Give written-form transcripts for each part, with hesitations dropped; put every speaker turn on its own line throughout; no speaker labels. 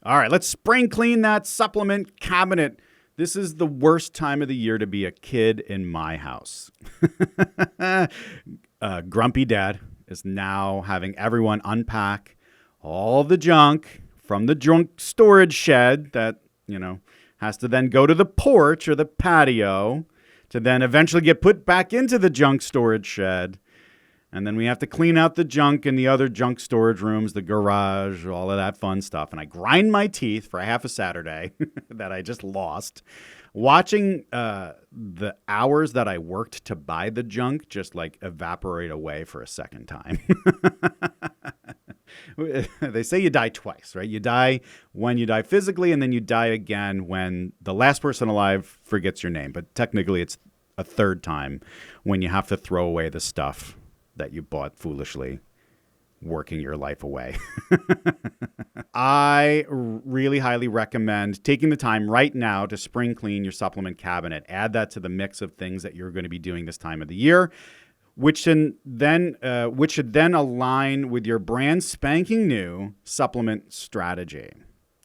All right, let's spring clean that supplement cabinet. This is the worst time of the year to be a kid in my house. Grumpy Dad is now having everyone unpack all the junk from the junk storage shed that, has to then go to the porch or the patio to then eventually get put back into the junk storage shed. And then we have to clean out the junk in the other junk storage rooms, the garage, all of that fun stuff. And I grind my teeth for half a Saturday that I just lost, watching the hours that I worked to buy the junk just like evaporate away for a second time. They say you die twice, right? You die when you die physically, and then you die again when the last person alive forgets your name. But technically, it's a third time when you have to throw away the stuff that you bought foolishly, working your life away. I really highly recommend taking the time right now to spring clean your supplement cabinet. Add that to the mix of things that you're going to be doing this time of the year, which should then align with your brand spanking new supplement strategy.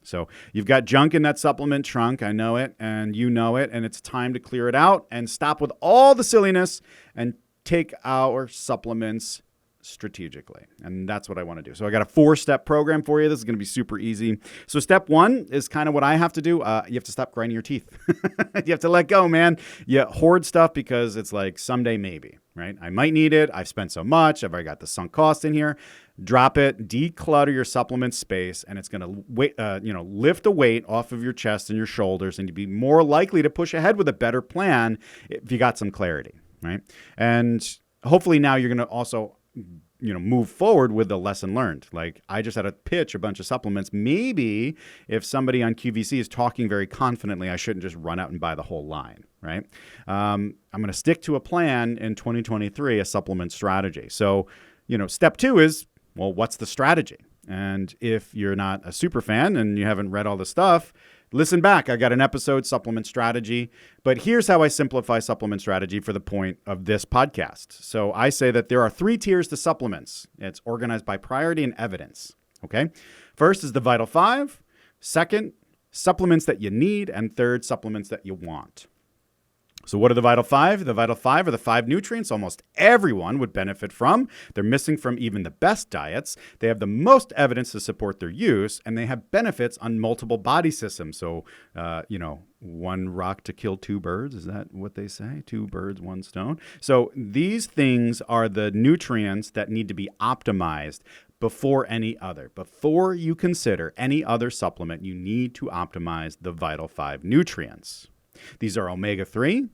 So you've got junk in that supplement trunk. I know it, and you know it, and it's time to clear it out and stop with all the silliness and take our supplements strategically. And that's what I want to do. So I got a 4-step program for you. This is going to be super easy. So step 1 is kind of what I have to do. You have to stop grinding your teeth. You have to let go, man. You hoard stuff because it's like someday maybe, right? I might need it. I've spent so much. I've already got the sunk cost in here. Drop it, declutter your supplement space, and it's going to lift a weight off of your chest and your shoulders, and to be more likely to push ahead with a better plan if you got some clarity. Right. And hopefully now you're going to also, move forward with the lesson learned. Like, I just had to pitch a bunch of supplements. Maybe if somebody on QVC is talking very confidently, I shouldn't just run out and buy the whole line. Right. I'm going to stick to a plan in 2023, a supplement strategy. So, step 2 is, well, what's the strategy? And if you're not a super fan and you haven't read all the stuff, listen back. I got an episode, Supplement Strategy. But here's how I simplify supplement strategy for the point of this podcast. So I say that there are 3 tiers to supplements. It's organized by priority and evidence. Okay. First is the Vital 5. Second, supplements that you need. And third, supplements that you want. So what are the Vital 5? The Vital 5 are the 5 nutrients almost everyone would benefit from. They're missing from even the best diets. They have the most evidence to support their use, and they have benefits on multiple body systems. So, one rock to kill 2 birds. Is that what they say? 2 birds, 1 stone. So these things are the nutrients that need to be optimized before any other. Before you consider any other supplement, you need to optimize the Vital 5 nutrients. These are omega-3,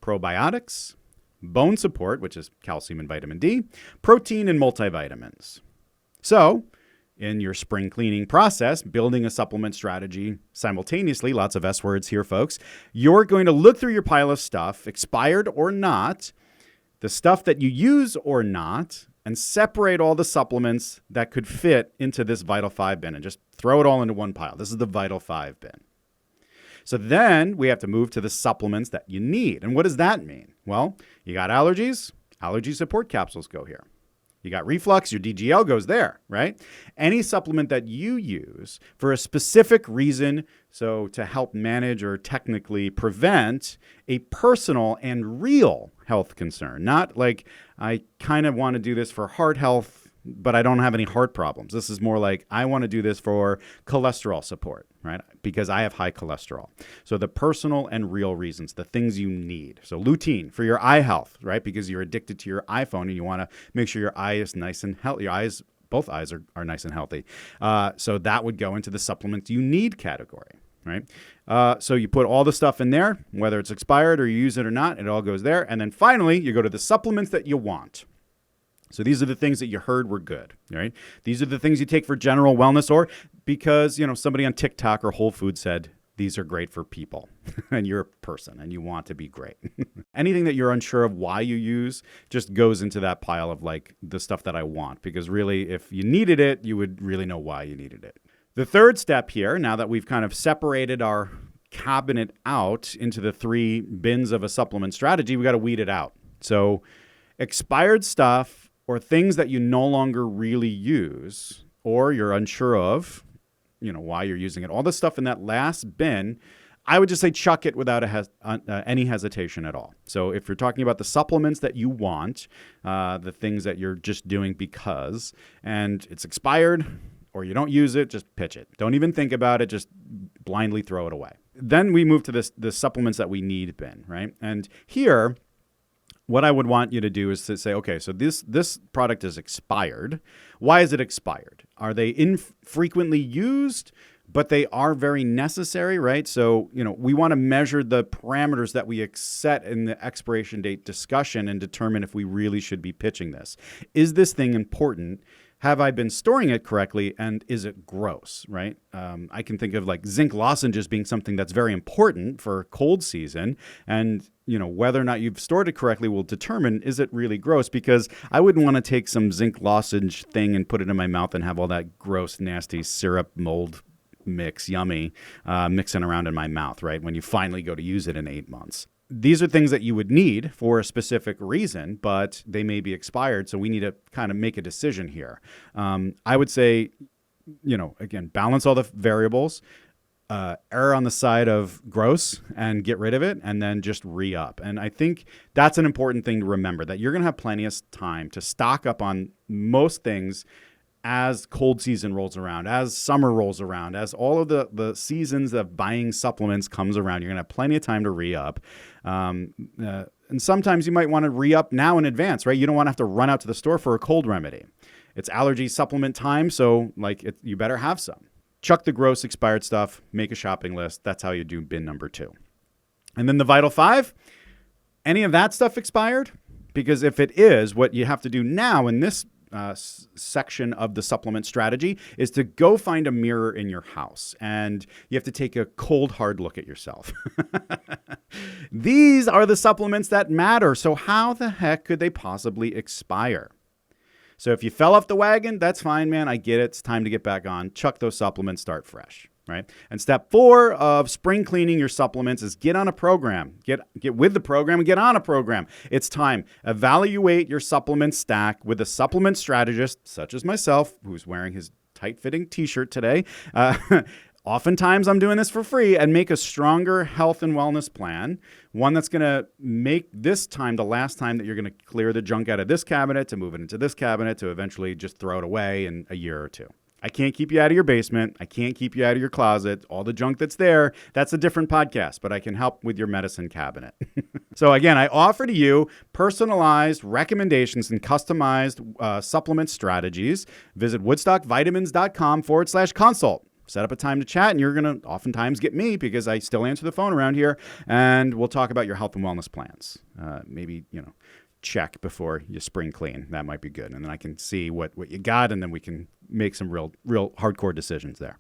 probiotics, bone support, which is calcium and vitamin D, protein, and multivitamins. So, in your spring cleaning process, building a supplement strategy simultaneously, lots of S words here, folks, you're going to look through your pile of stuff, expired or not, the stuff that you use or not, and separate all the supplements that could fit into this Vital 5 bin and just throw it all into one pile. This is the Vital 5 bin. So then we have to move to the supplements that you need. And what does that mean? Well, you got allergies, allergy support capsules go here. You got reflux, your DGL goes there, right? Any supplement that you use for a specific reason, so to help manage or technically prevent a personal and real health concern. Not like I kind of want to do this for heart health, but I don't have any heart problems. This is more like I want to do this for cholesterol support, right? Because I have high cholesterol. So the personal and real reasons, the things you need. So lutein for your eye health, right? Because you're addicted to your iPhone and you want to make sure your eye is nice and healthy. Your eyes, both eyes are nice and healthy. So that would go into the supplements you need category, right? So you put all the stuff in there, whether it's expired or you use it or not, it all goes there. And then finally, you go to the supplements that you want. So these are the things that you heard were good, right? These are the things you take for general wellness or because, somebody on TikTok or Whole Foods said, these are great for people and you're a person and you want to be great. Anything that you're unsure of why you use just goes into that pile of like the stuff that I want, because really if you needed it, you would really know why you needed it. The third step here, now that we've kind of separated our cabinet out into the 3 bins of a supplement strategy, we got to weed it out. So expired stuff or things that you no longer really use or you're unsure of, why you're using it. All the stuff in that last bin, I would just say chuck it without any hesitation at all. So if you're talking about the supplements that you want, the things that you're just doing because, and it's expired or you don't use it, just pitch it. Don't even think about it. Just blindly throw it away. Then we move to the supplements that we need bin, right? And here, what I would want you to do is to say, okay, so this product is expired. Why is it expired? Are they infrequently used? But they are very necessary, right? So, we want to measure the parameters that we set in the expiration date discussion and determine if we really should be pitching this. Is this thing important? Have I been storing it correctly? And is it gross, right? I can think of like zinc lozenges being something that's very important for cold season. And, whether or not you've stored it correctly will determine, is it really gross? Because I wouldn't want to take some zinc lozenge thing and put it in my mouth and have all that gross, nasty syrup mold mix, yummy, mixing around in my mouth, right? When you finally go to use it in 8 months. These are things that you would need for a specific reason, but they may be expired. So we need to kind of make a decision here. I would say, again, balance all the variables, err on the side of gross and get rid of it, and then just re-up. And I think that's an important thing to remember, that you're going to have plenty of time to stock up on most things as cold season rolls around, as summer rolls around, as all of the seasons of buying supplements comes around. You're going to have plenty of time to re-up. And sometimes you might want to re-up now in advance, right? You don't want to have to run out to the store for a cold remedy. It's allergy supplement time, so you better have some. Chuck the gross expired stuff, make a shopping list. That's how you do bin number 2. And then the Vital 5, any of that stuff expired? Because if it is, what you have to do now in this section of the supplement strategy is to go find a mirror in your house, and you have to take a cold, hard look at yourself. These are the supplements that matter. So how the heck could they possibly expire? So if you fell off the wagon, that's fine, man. I get it. It's time to get back on. Chuck those supplements, start fresh. Right? And step 4 of spring cleaning your supplements is get on a program. Get with the program and get on a program. It's time. Evaluate your supplement stack with a supplement strategist, such as myself, who's wearing his tight-fitting t-shirt today. Oftentimes I'm doing this for free, and make a stronger health and wellness plan, one that's going to make this time the last time that you're going to clear the junk out of this cabinet to move it into this cabinet to eventually just throw it away in a year or two. I can't keep you out of your basement. I can't keep you out of your closet. All the junk that's there, that's a different podcast, but I can help with your medicine cabinet. So again, I offer to you personalized recommendations and customized supplement strategies. Visit woodstockvitamins.com/consult. Set up a time to chat, and you're going to oftentimes get me because I still answer the phone around here, and we'll talk about your health and wellness plans. Maybe, check before you spring clean. That might be good. And then I can see what you got, and then we can make some real hardcore decisions there.